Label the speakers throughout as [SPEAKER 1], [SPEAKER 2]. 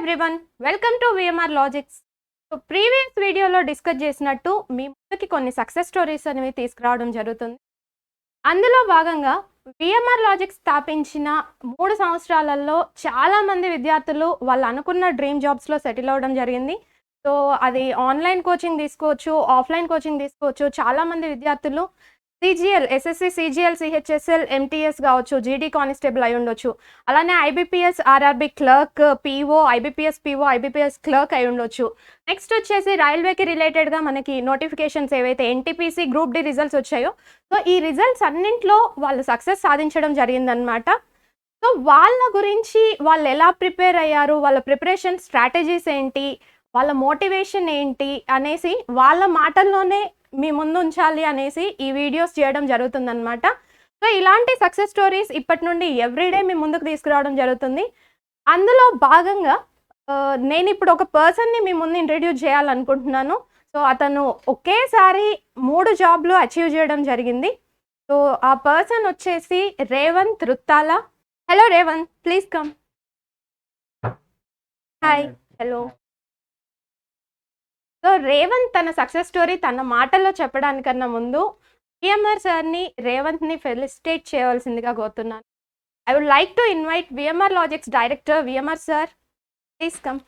[SPEAKER 1] everyone, welcome to VMR Logics. So previous వీడియోలో discuss చేసినట్టు మీ ముందుకి కొన్ని సక్సెస్ స్టోరీస్ అనేవి తీసుకురావడం జరుగుతుంది. అందులో భాగంగా VMR లాజిక్స్ స్థాపించిన 3 సంవత్సరాలలో చాలామంది విద్యార్థులు వాళ్ళు అనుకున్న డ్రీమ్ జాబ్స్లో సెటిల్ అవ్వడం జరిగింది. సో అది ఆన్లైన్ కోచింగ్ తీసుకోవచ్చు, ఆఫ్లైన్ కోచింగ్ తీసుకోవచ్చు. చాలామంది విద్యార్థులు CGL, SSC, CGL, CHSL, MTS కావచ్చు, GD కానిస్టేబుల్ అయి ఉండొచ్చు. అలానే IBPS, RRB clerk, PO, IBPS PO, IBPS clerk అయి ఉండొచ్చు. నెక్స్ట్ వచ్చేసి రైల్వేకి రిలేటెడ్గా మనకి నోటిఫికేషన్స్ ఏవైతే NTPC గ్రూప్ డి రిజల్ట్స్ వచ్చాయో, సో ఈ రిజల్ట్స్ అన్నింటిలో వాళ్ళు సక్సెస్ సాధించడం జరిగిందనమాట. సో వాళ్ళ గురించి వాళ్ళు ఎలా ప్రిపేర్ అయ్యారు, వాళ్ళ ప్రిపరేషన్ స్ట్రాటజీస్ ఏంటి, వాళ్ళ మోటివేషన్ ఏంటి అనేసి వాళ్ళ మాటల్లోనే మీ ముందు ఉంచాలి అనేసి ఈ వీడియోస్ చేయడం జరుగుతుందన్నమాట. సో ఇలాంటి సక్సెస్ స్టోరీస్ ఇప్పటి నుండి ఎవ్రీడే మీ ముందుకు తీసుకురావడం జరుగుతుంది. అందులో భాగంగా నేను ఇప్పుడు ఒక పర్సన్ని మీ ముందు ఇంట్రడ్యూస్ చేయాలనుకుంటున్నాను. సో అతను ఒకేసారి 3 జాబ్లు అచీవ్ చేయడం జరిగింది. సో ఆ పర్సన్ వచ్చేసి Revanth Ruttala. Hello Revanth, please come. Hi. Hello. So Revanth తన సక్సెస్ స్టోరీ తన మాటల్లో చెప్పడానికన్నా ముందు VMR సార్ని రేవంత్ని ఫెలిసిటేట్ చేయవలసిందిగా కోరుతున్నాను. I would like to invite VMR logics director VMR sir, please come.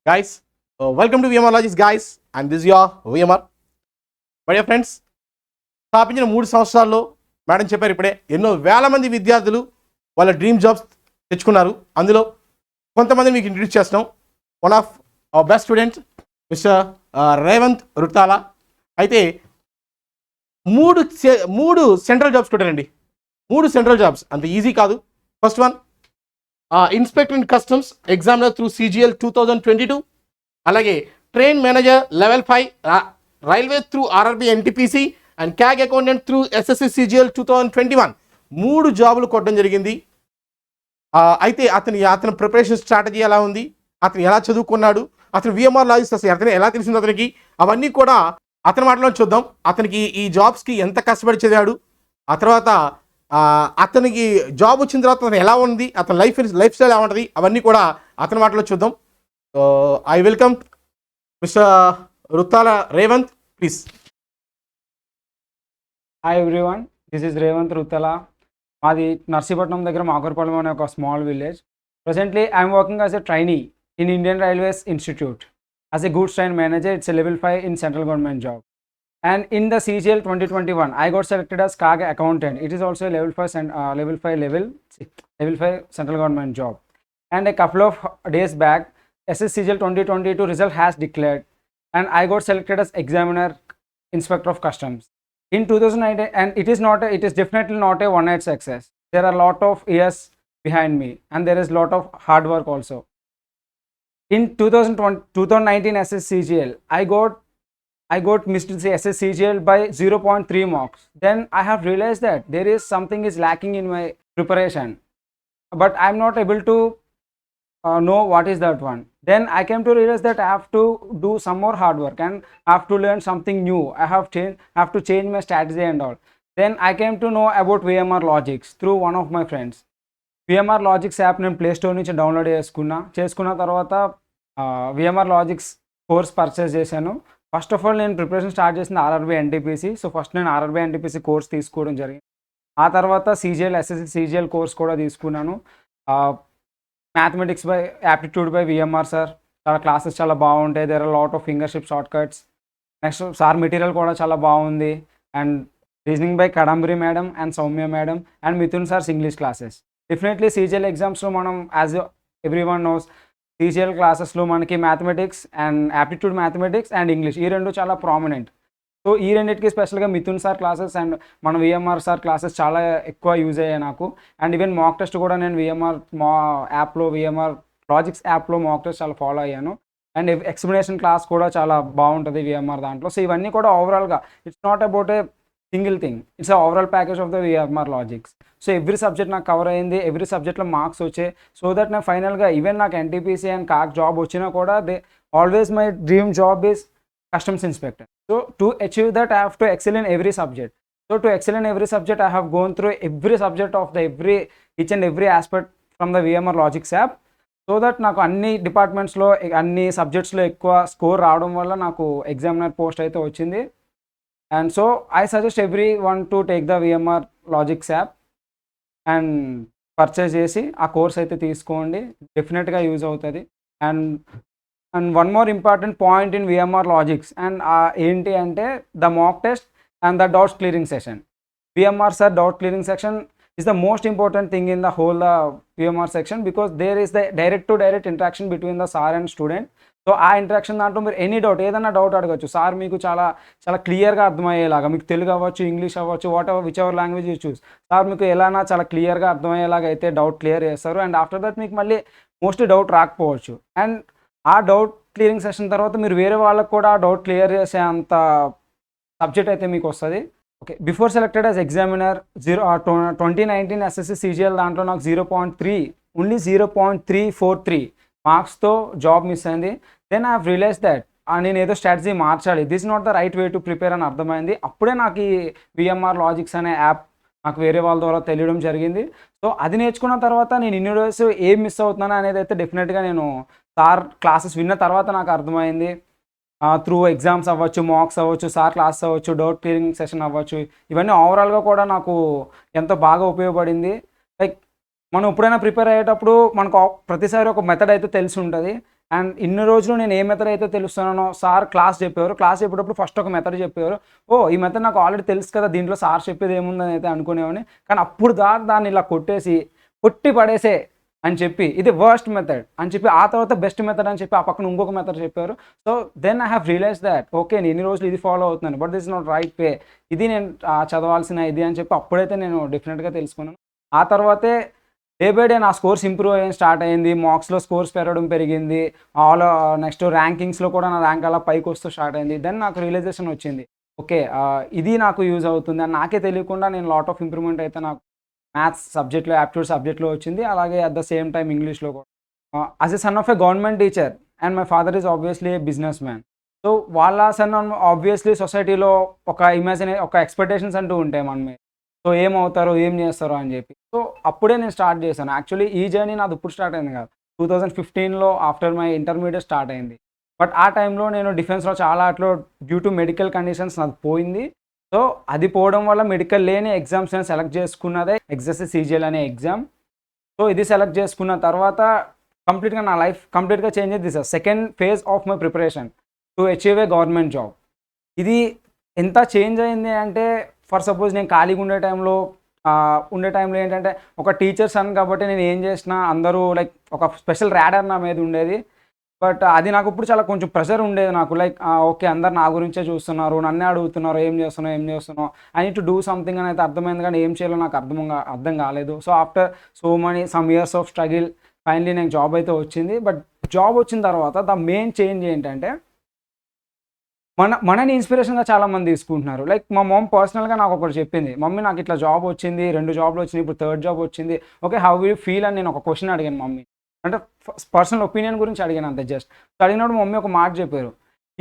[SPEAKER 2] Guys, welcome to VMR Logics, guys, and this is your VMR. My dear friends, స్థాపించిన 3 సంవత్సరాల్లో madam చెప్పారు ఇప్పుడే ఎన్నో వేల మంది విద్యార్థులు వాళ్ళ డ్రీమ్ జాబ్స్ తెచ్చుకున్నారు. అందులో కొంతమంది మీకు ఇంట్రడ్యూస్ చేస్తున్నాం. One of our best student mister Revanth Ruttala. అయితే 3 సెంట్రల్ జాబ్స్ కొట్టారండి. 3 సెంట్రల్ జాబ్స్ అంత ఈజీ కాదు. First one inspector in customs examiner through CGL 2022. అలాగే train manager level 5 railway through RRB NTPC and CAG accountant through SSC CGL 2021. 3 జాబులు కొట్టడం జరిగింది. అయితే అతని ప్రిపరేషన్ స్ట్రాటజీ ఎలా ఉంది, అతను ఎలా చదువుకున్నాడు, అతను VMR లాజిక్స్ అసలు అతను ఎలా తెలిసింది అతనికి, అవన్నీ కూడా అతని మాటలో చూద్దాం. అతనికి ఈ జాబ్స్కి ఎంత కష్టపడి చదివాడు, ఆ తర్వాత అతనికి జాబ్ వచ్చిన తర్వాత అతను ఎలా ఉంది, అతని లైఫ్ స్టైల్ ఎలా ఉంటుంది, అవన్నీ కూడా అతని మాటలో చూద్దాం. I welcome mister Ruttala Revanth, please.
[SPEAKER 3] Hi everyone, this is Revanth Ruttala. మాది నర్సీపట్నం దగ్గర మాకూర్పాలెం అనే ఒక small village. Presently I'm working as a trainee in Indian railways institute as a goods train manager. It's a level 5 in central government job. And in the CGL 2021, I got selected as CAG accountant. It is also a level 5 central government job. And a couple of days back, SSCGL 2022 result has declared, and I got selected as examiner inspector of customs in 2019. And it is definitely not a one night success. There are a lot of years behind me, and there is a lot of hard work also. In 2019 SSCGL, I got missed SSCGL by 0.3 marks. Then I have realized that there is something is lacking in my preparation, but I'm not able to know what is that one. Then I came to realize that I have to do some more hard work and I have to learn something new. I have to change my strategy and all. Then I came to know about VMR Logics through one of my friends. VMR Logics app నేను play store నుంచి download చేసుకున్న తర్వాత VMR Logics course purchase చేశాను. First of all నేను preparation start చేసిన RRB NTPC. So first నేను RRB NTPC course తీసుకోవడం జరిగింది. ఆ తర్వాత CGL SSC CGL కోర్స్ కూడా తీసుకున్నాను. Mathematics by aptitude by VMR sir. చాలా క్లాసెస్ చాలా బాగుంటాయి. There are lot of fingertip short cuts. Next sir material కూడా చాలా బాగుంది. And reasoning by Kadambari madam and Soumya madam and Mithun sirs English classes. Definitely CGL ఎగ్జామ్స్లో మనం as every one knows CGL క్లాసెస్లో మనకి mathematics and aptitude mathematics and English ఈ 2 చాలా prominent. So ఈ రెండింటికి స్పెషల్గా మిథున్ సార్ క్లాసెస్ అండ్ మన VMR సార్ క్లాసెస్ చాలా ఎక్కువ యూజ్ అయ్యాయి నాకు. అండ్ ఈవెన్ మాక్ టెస్ట్ కూడా నేను VMR లాజిక్స్ యాప్లో మాక్ టెస్ట్ చాలా ఫాలో అయ్యాను. అండ్ ఎక్స్ప్లెనేషన్ క్లాస్ కూడా చాలా బాగుంటుంది VMR దాంట్లో. సో ఇవన్నీ కూడా ఓవరాల్గా it's not about a single thing, it's a overall package of the VMR logics. So every subject నాకు కవర్ అయింది, ఎవ్రీ సబ్జెక్ట్లో మార్క్స్ వచ్చాయి. సో దట్ నేను ఫైనల్గా ఈవెన్ నాకు NTPC అండ్ CAG జాబ్ వచ్చినా కూడా always my dream job is customs inspector. So to achieve that, I have to excel in every subject. So to excel in every subject, I have gone through every subject of the each and every aspect from the VMR Logics app. So that నాకు అన్ని డిపార్ట్మెంట్స్లో అన్ని సబ్జెక్ట్స్లో ఎక్కువ score రావడం వల్ల నాకు examiner post అయితే వచ్చింది. And so I suggest every one to take the VMR logics app and purchase చేసి ఆ కోర్స్ అయితే తీసుకోండి, డెఫినెట్గా యూజ్ అవుతుంది. And and one more important point in VMR logics and ఏంటి అంటే the mock test and the doubts clearing session. VMR sir doubt clearing section is the most important thing in the whole VMR section, because there is the direct to direct interaction between the SAR and student. So ఆ interaction దాంట్లో మీరు any doubt ఏదైనా doubt అడగచ్చు. Sir మీకు చాలా చాలా క్లియర్గా అర్థమయ్యేలాగా, మీకు తెలుగు అవ్వచ్చు, ఇంగ్లీష్ అవ్వచ్చు, what ever which ever language you choose, sir మీకు ఎలానా చాలా క్లియర్గా అర్థమయ్యేలాగా అయితే డౌట్ క్లియర్ చేస్తారు. అండ్ ఆఫ్టర్ దట్ మీకు మళ్ళీ మోస్ట్లీ డౌట్ రాకపోవచ్చు. అండ్ ఆ డౌట్ క్లియరింగ్ సెషన్ తర్వాత మీరు వేరే వాళ్ళకు కూడా డౌట్ క్లియర్ చేసే అంత సబ్జెక్ట్ అయితే మీకు వస్తుంది. Okay, before selected as examiner 2019 SSC CGL దాంట్లో నాకు 0.3 ఓన్లీ 0.343 మార్క్స్తో జాబ్ మిస్ అయింది. Then I have realise that నేను ఏదో స్ట్రాటజీ మార్చాలి, this not the right way to prepare అని అర్థమైంది. అప్పుడే నాకు ఈ విఎంఆర్ లాజిక్స్ అనే యాప్ నాకు వేరే వాళ్ళ ద్వారా తెలియడం జరిగింది. సో అది నేర్చుకున్న తర్వాత నేను ఇన్ని రోజు ఏం మిస్ అవుతున్నాను అనేది అయితే డెఫినెట్గా నేను సార్ క్లాసెస్ విన్న తర్వాత నాకు అర్థమైంది. త్రూ ఎగ్జామ్స్ అవ్వచ్చు, మాక్స్ అవ్వచ్చు, సార్ క్లాస్ అవ్వచ్చు, డౌట్ క్లియరింగ్ సెషన్ అవ్వచ్చు, ఇవన్నీ ఓవరాల్గా కూడా నాకు ఎంతో బాగా ఉపయోగపడింది. లైక్ మనం ఎప్పుడైనా ప్రిపేర్ అయ్యేటప్పుడు మనకు ప్రతిసారి ఒక మెథడ్ అయితే తెలిసి ఉంటుంది. అండ్ ఇన్ని రోజులు నేను ఏ మెథడ్ అయితే తెలుస్తున్నానో, సార్ క్లాస్ చెప్పేవారు, క్లాస్ చెప్పేటప్పుడు ఫస్ట్ ఒక మెథడ్ చెప్పేవారు, ఓ ఈ మెథడ్ నాకు ఆల్రెడీ తెలుసు కదా, దీంట్లో సార్ చెప్పేది ఏముందని అయితే అనుకునేవాడిని. కానీ అప్పుడు దాన్ని ఇలా కొట్టి పడేసే అని చెప్పి ఇది వర్స్ట్ మెథడ్ అని చెప్పి, ఆ తర్వాత బెస్ట్ మెథడ్ అని చెప్పి ఆ పక్కన ఇంకొక మెథడ్ చెప్పారు. So then I have realise that okay నేను ఇన్ని రోజులు ఇది ఫాలో అవుతున్నాను, but this is not right way, ఇది నేను చదవాల్సిన ఇది అని చెప్పి అప్పుడైతే నేను డెఫినెట్గా తెలుసుకున్నాను. ఆ తర్వాతే డే బై డే నా స్కోర్స్ ఇంప్రూవ్ అయ్యి స్టార్ట్ అయింది, మార్క్స్లో స్కోర్స్ పెరిగింది, నెక్స్ట్ ర్యాంకింగ్స్లో కూడా నా ర్యాంక్ అలా పైకి వస్తూ స్టార్ట్ అయింది. దెన్ నాకు రియలైజేషన్ వచ్చింది, ఓకే ఇది నాకు యూజ్ అవుతుంది అని నాకే తెలియకుండా నేను లాట్ ఆఫ్ ఇంప్రూవ్మెంట్ అయితే నాకు మ్యాథ్స్ సబ్జెక్ట్లో, యాప్ట్యూడ్ సబ్జెక్ట్లో వచ్చింది. అలాగే అట్ ద సేమ్ టైం ఇంగ్లీష్లో కూడా. As a son of a government teacher and my father is obviously A business man. So వాళ్ళ సన్ ఆబ్వియస్లీ సొసైటీలో ఒక ఒక ఎక్స్పెక్టేషన్స్ అంటూ ఉంటాయి మన మీద. సో ఏమవుతారో ఏం చేస్తారో అని చెప్పి. సో అప్పుడే నేను స్టార్ట్ చేశాను. యాక్చువల్లీ ఈ జర్నీ నాది ఇప్పుడు స్టార్ట్ అయింది కాదు, 2015లో ఆఫ్టర్ మై ఇంటర్మీడియట్ స్టార్ట్ అయింది. బట్ ఆ టైంలో నేను డిఫెన్స్లో చాలా అట్లో డ్యూ టు మెడికల్ కండిషన్స్ నాది పోయింది. సో అది పోవడం వల్ల మెడికల్ లేని ఎగ్జామ్స్ నేను సెలెక్ట్ చేసుకున్నదే ఎగ్జామ్స్ సిజిఎల్ అనే ఎగ్జామ్. సో ఇది సెలెక్ట్ చేసుకున్న తర్వాత కంప్లీట్గా నా లైఫ్ కంప్లీట్గా చేంజ్ అయ్యింది. This second phase of my preparation to achieve a government job. ఇది ఎంత చేంజ్ అయింది అంటే, ఫర్ సపోజ్ నేను ఖాళీగా ఉండే టైంలో ఏంటంటే ఒక టీచర్ సన్ కాబట్టి నేను ఏం చేసినా అందరూ లైక్ ఒక స్పెషల్ ర్యాడర్ నా మీద ఉండేది. బట్ అది నాకు ఇప్పుడు చాలా కొంచెం ప్రెషర్ ఉండేది నాకు, లైక్ ఓకే అందరు నా గురించే చూస్తున్నారు, నన్నే అడుగుతున్నారు ఏం చేస్తున్నావు, I need to do something అని అయితే అర్థమైంది. కానీ ఏం చేయాలో నాకు అర్థం కాలేదు. So after some years of struggle finally నాకు జాబ్ అయితే వచ్చింది. బట్ జాబ్ వచ్చిన తర్వాత ద మెయిన్ చేంజ్ ఏంటంటే, మనని ఇన్స్పిరేషన్గా చాలామంది తీసుకుంటున్నారు. లైక్ మా మమ్మీ పర్సనల్గా నాకు ఒకటి చెప్పింది, మమ్మీ నాకు ఇట్లా జాబ్ వచ్చింది, 2 జాబ్లు వచ్చినాయి, ఇప్పుడు 3rd జాబ్ వచ్చింది, ఓకే హౌ విల్ ఫీల్ అని నేను ఒక క్వశ్చన్ అడిగాను మమ్మీ. అంటే పర్సనల్ ఒపీనియన్ గురించి అడిగాను అంతే జస్ట్. సో అడిగినప్పుడు మమ్మీ ఒక మాట చెప్పారు,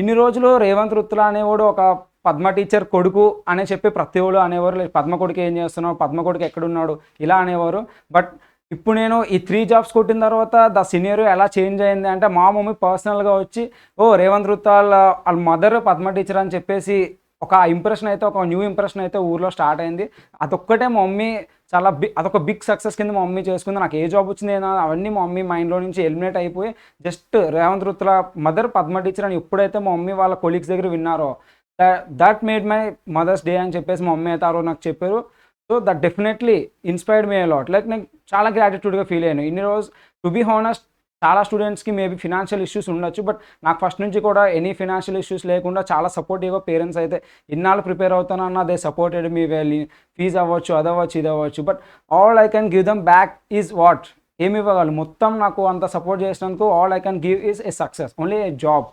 [SPEAKER 3] ఇన్ని రోజులు రేవంత్ రుత్తుల అనేవాడు ఒక పద్మ టీచర్ కొడుకు అనే చెప్పి ప్రతి ఒళ్ళు అనేవారు, లైక్ పద్మ కొడుకు ఏం చేస్తున్నావు, పద్మ కొడుకు ఎక్కడున్నాడు ఇలా అనేవారు. బట్ ఇప్పుడు నేను ఈ 3 జాబ్స్ కొట్టిన తర్వాత ద సినియర్ ఎలా చేంజ్ అయింది అంటే, మా మమ్మీ పర్సనల్గా వచ్చి ఓ రేవంత్ రుత్తాల్ వాళ్ళ మదర్ పద్మ టీచర్ అని చెప్పేసి ఒక ఇంప్రెషన్ అయితే, ఒక న్యూ ఇంప్రెషన్ అయితే ఊర్లో స్టార్ట్ అయింది. అదొక్కటే మా మమ్మీ అదొక బిగ్ సక్సెస్ కింద మా మమ్మీ చేసుకుంది. నాకు ఏ జాబ్ వచ్చింది అవన్నీ మా మమ్మీ మైండ్లో నుంచి ఎలిమినేట్ అయిపోయి just Revanth Ruttala mother Padma teacher అని ఎప్పుడైతే మా మమ్మీ వాళ్ళ కొలీగ్స్ దగ్గర విన్నారో, that made my mother's day అని చెప్పేసి మా మమ్మీ అయితే ఆ రోజు నాకు చెప్పారు. So that definitely inspired me a lot. Like నేను చాలా గ్రాటిట్యూడ్గా ఫీల్ అయ్యాను. ఇన్ని రోజు టు బీ హానెస్ట్ చాలా స్టూడెంట్స్కి మేబీ ఫినాన్షియల్ ఇష్యూస్ ఉండొచ్చు, బట్ నాకు ఫస్ట్ నుంచి కూడా ఎనీ ఫినాన్షియల్ ఇష్యూస్ లేకుండా చాలా సపోర్టివ్గా పేరెంట్స్ అయితే ఇన్నాళ్ళు ప్రిపేర్ అవుతానన్నా they supported me well. Fees అవ్వచ్చు, అదవ్వచ్చు, ఇది అవ్వచ్చు, but all I can give them back is what, ఏమి ఇవ్వగలరు మొత్తం నాకు అంత సపోర్ట్ చేసినందుకు all I can give is a success, only a job.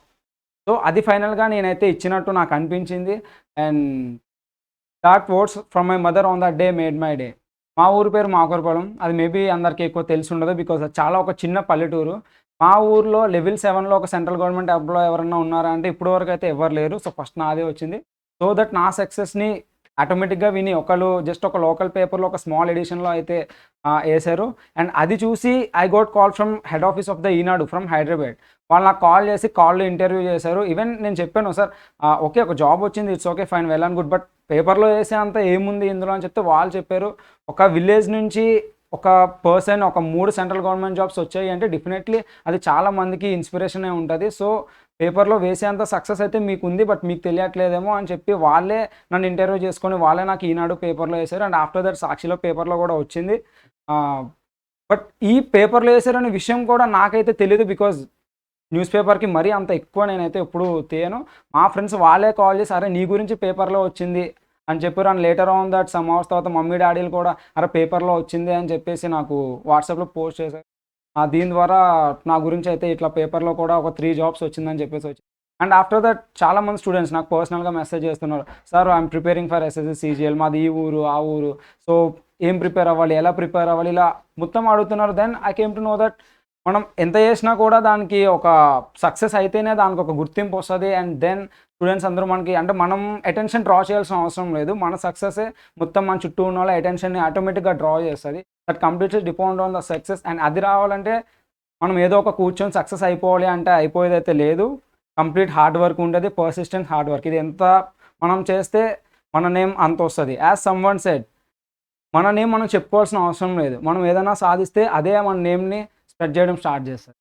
[SPEAKER 3] So అది ఫైనల్గా నేనైతే ఇచ్చినట్టు నాకు అనిపించింది. And that words from my mother on that day made my day. మా ఊరి పేరు మాకూరపాలెం. అది మేబీ అందరికీ ఎక్కువ తెలిసి ఉండదు, బికాజ్ అది చాలా ఒక చిన్న పల్లెటూరు. మా ఊర్లో లెవెల్ 7లో ఒక సెంట్రల్ గవర్నమెంట్ ఎంప్లాయ్ ఎవరన్నా ఉన్నారా అంటే ఇప్పటి వరకు అయితే ఎవరు లేరు. సో ఫస్ట్ నాదే వచ్చింది. సో దట్ నా సక్సెస్‌ని ఆటోమేటిక్‌గా విని ఒకళ్ళు జస్ట్ ఒక లోకల్ పేపర్‌లో ఒక స్మాల్ ఎడిషన్‌లో అయితే ఏశారు. అండ్ అది చూసి I got call from head office of the Eenadu from Hyderabad. వాళ్ళు నాకు కాల్ చేసి కాల్‌లో ఇంటర్వ్యూ చేశారు. ఈవెన్ నేను చెప్పాను సార్ ఓకే ఒక జాబ్ వచ్చింది. It's okay fine well and good. But పేపర్‌లో ఏసే అంత ఏముంది ఇందులో అని చెప్తే వాళ్ళు చెప్పారు. ఒక విలేజ్ నుంచి ఒక పర్సన్ ఒక 3 సెంట్రల్ గవర్నమెంట్ జాబ్స్ వచ్చాయి అంటే డెఫినెట్లీ అది చాలా మందికి ఇన్స్పిరేషనే ఉంటది. సో పేపర్‌లో వేసేంత సక్సెస్ అయితే మీకుంది. బట్ మీకు తెలియట్లేదేమో అని చెప్పి వాళ్ళే నన్ను ఇంటర్వ్యూ చేసుకొని వాళ్ళే నాకు ఈనాడు పేపర్‌లో ఏశారు. అండ్ ఆఫ్టర్ దట్ సాక్షిలో పేపర్‌లో కూడా వచ్చింది. బట్ ఈ పేపర్‌లో ఏశారనే విషయం కూడా నాకైతే తెలీదు. బికాజ్ న్యూస్ పేపర్‌కి మరీ అంత ఎక్కువ నేనైతే ఎప్పుడు తీయను. మా ఫ్రెండ్స్ వాళ్ళే కాల్ చేసి అరే నీ గురించి పేపర్‌లో వచ్చింది అని చెప్పారు. And later on that some hours తర్వాత మమ్మీ డాడీలు కూడా అరే పేపర్‌లో వచ్చింది అని చెప్పేసి నాకు వాట్సాప్‌లో పోస్ట్ చేశారు. దీని ద్వారా నా గురించి అయితే ఇట్లా పేపర్‌లో కూడా ఒక 3 జాబ్స్ వచ్చిందని చెప్పేసి వచ్చింది. అండ్ ఆఫ్టర్ దట్ చాలామంది స్టూడెంట్స్ నాకు పర్సనల్‌గా మెసేజ్ చేస్తున్నారు. Sir I'm preparing for SSC CGL మాది ఈ ఊరు, ఆ ఊరు. సో ఏం ప్రిపేర్ అవ్వాలి? ఎలా ప్రిపేర్ అవ్వాలి? ఇలా మొత్తం అడుగుతున్నారు. Then I came to know that మనం ఎంత చేసినా కూడా దానికి ఒక సక్సెస్ అయితేనే దానికి ఒక గుర్తింపు వస్తది. అండ్ దెన్ స్టూడెంట్స్ అందరూ మనకి అంటే మనం అటెన్షన్ డ్రా చేయాల్సిన అవసరం లేదు. మన సక్సెసే మొత్తం మన చుట్టూ ఉన్న వాళ్ళ అటెన్షన్‌ని ఆటోమేటిక్‌గా డ్రా చేస్తది. That completely depend on the success. And అది రావాలంటే మనం ఏదో ఒక కూర్చొని సక్సెస్ అయిపోవాలి అంటే అయిపోయేదైతే లేదు. కంప్లీట్ హార్డ్ వర్క్ ఉంటది. Persistent hard work. ఇది ఎంత మనం చేస్తే మన నేమ్ అంత వస్తది. యాజ్ సమ్‌వన్ సెడ్ మన నేమ్ మనం చెప్పుకోవాల్సిన అవసరం లేదు. మనం ఏదైనా సాధిస్తే అదే మన నేమ్‌ని స్ప్రెడ్ చేయడం స్టార్ట్ చేస్తది.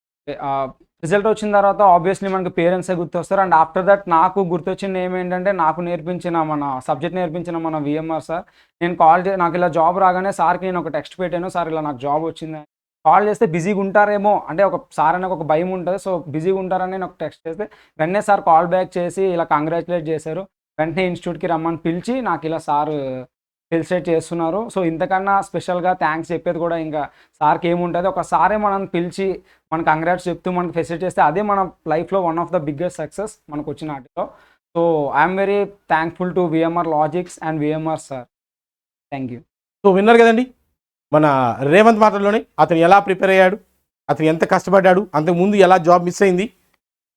[SPEAKER 3] రిజల్ట్ వచ్చిన తర్వాత ఆబ్వియస్లీ మనకి పేరెంట్సే గుర్తొస్తారు. అండ్ ఆఫ్టర్ దట్ నాకు గుర్తొచ్చిన నేమ్ ఏంటంటే నాకు నేర్పించిన మన సబ్జెక్ట్ నేర్పించిన మన వీఎంఆర్ సార్. నేను నాకు ఇలా జాబ్ రాగానే సార్‌కి నేను ఒక టెక్స్ట్ పెట్టాను. సార్ ఇలా నాకు జాబ్ వచ్చింది. కాల్ చేస్తే బిజీగా ఉంటారేమో అంటే ఒక సార్ అనే ఒక భయం ఉంటది. సో బిజీగా ఉంటారని నేను ఒక టెక్స్ట్ చేస్తే వెంటనే సార్ కాల్ బ్యాక్ చేసి ఇలా కంగ్రాచ్యులేట్ చేశారు. వెంటనే ఇన్‌స్టిట్యూట్‌కి రమ్మని పిలిచి నాకు ఇలా సార్ ఫెలిసిటేట్ చేస్తున్నారు. సో ఇంతకన్నా స్పెషల్‌గా థాంక్స్ చెప్పేది కూడా ఇంకా సార్‌కి ఏముంటది. ఒక సారే మనల్ని పిలిచి మనకు కంగ్రాట్స్ చెప్తూ మనకు ఫెసిలిటేట్ చేస్తే అదే మన లైఫ్‌లో one of the biggest success మనకొచ్చిన ఆటిలో. So I'm very thankful to VMR logics and VMR sir. Thank you.
[SPEAKER 2] So విన్నారు కదండి మన రేవంత్ మాటల్లోనే అతను ఎలా ప్రిపేర్ అయ్యాడు, అతను ఎంత కష్టపడ్డాడు, అంతకుముందు ఎలా జాబ్ మిస్ అయింది.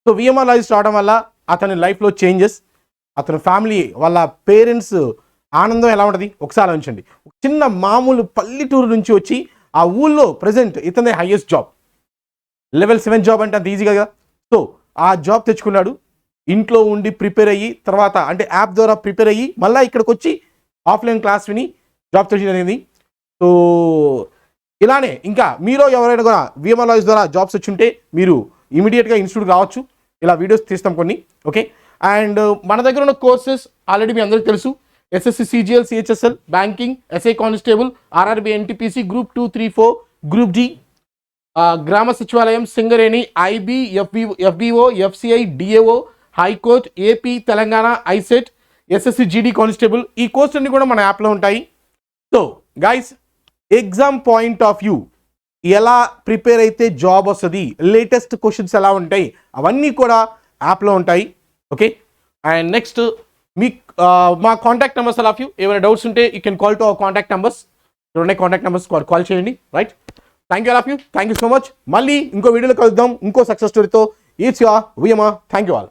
[SPEAKER 2] సో విఎంఆర్ లాజిక్స్ రావడం వల్ల అతని లైఫ్లో చేంజెస్, అతని ఫ్యామిలీ వాళ్ళ పేరెంట్స్ ఆనందం ఎలా ఉంటుంది ఒకసారి ఆలోచించండి. చిన్న మామూలు పల్లెటూరు నుంచి వచ్చి ఆ ఊళ్ళో ప్రజెంట్ ఇతనే హైయెస్ట్ జాబ్, లెవెల్ 7 జాబ్ అంటే అంత ఈజీగా కదా. సో ఆ జాబ్ తెచ్చుకున్నాడు. ఇంట్లో ఉండి ప్రిపేర్ అయ్యి తర్వాత అంటే యాప్ ద్వారా ప్రిపేర్ అయ్యి మళ్ళీ ఇక్కడికి వచ్చి ఆఫ్లైన్ క్లాస్ విని జాబ్ తెచ్చడం అనేది. సో ఇలానే ఇంకా మీరు ఎవరైనా కూడా విఎంఆర్ లాజిక్స్ ద్వారా జాబ్స్ వచ్చుంటే మీరు ఇమీడియట్గా ఇన్స్టిట్యూట్కి రావచ్చు. ఇలా వీడియోస్ తీస్తాం కొన్ని. ఓకే. అండ్ మన దగ్గర ఉన్న కోర్సెస్ ఆల్రెడీ మీ అందరికీ తెలుసు. SSC CGL, CHSL, banking, SI constable, RRB, NTPC, group 2, 3, 4, group D, గ్రామ సచివాలయం, Singareni, IB, FBO, FCI, DAO, high court, AP, Telangana, ICET, SSC GD constable ఈ కోర్స్ అన్ని కూడా మన యాప్లో ఉంటాయి. So guys exam point of view ఎలా ప్రిపేర్ అయితే జాబ్ వస్తుంది, లేటెస్ట్ క్వశ్చన్స్ ఎలా ఉంటాయి అవన్నీ కూడా యాప్లో ఉంటాయి. ఓకే. అండ్ నెక్స్ట్ మీ మా contact numbers all of you ఏమైనా డౌట్స్ ఉంటే you can call to our contact numbers. ఉన్నాయి కాంటాక్ట్ నెంబర్స్ కాల్ చేయండి. Right. Thank you all of you. Thank you so much. మళ్ళీ ఇంకో వీడియోలో కలుద్దాం ఇంకో సక్సెస్ స్టోరీతో. It's your VMR. Thank you all.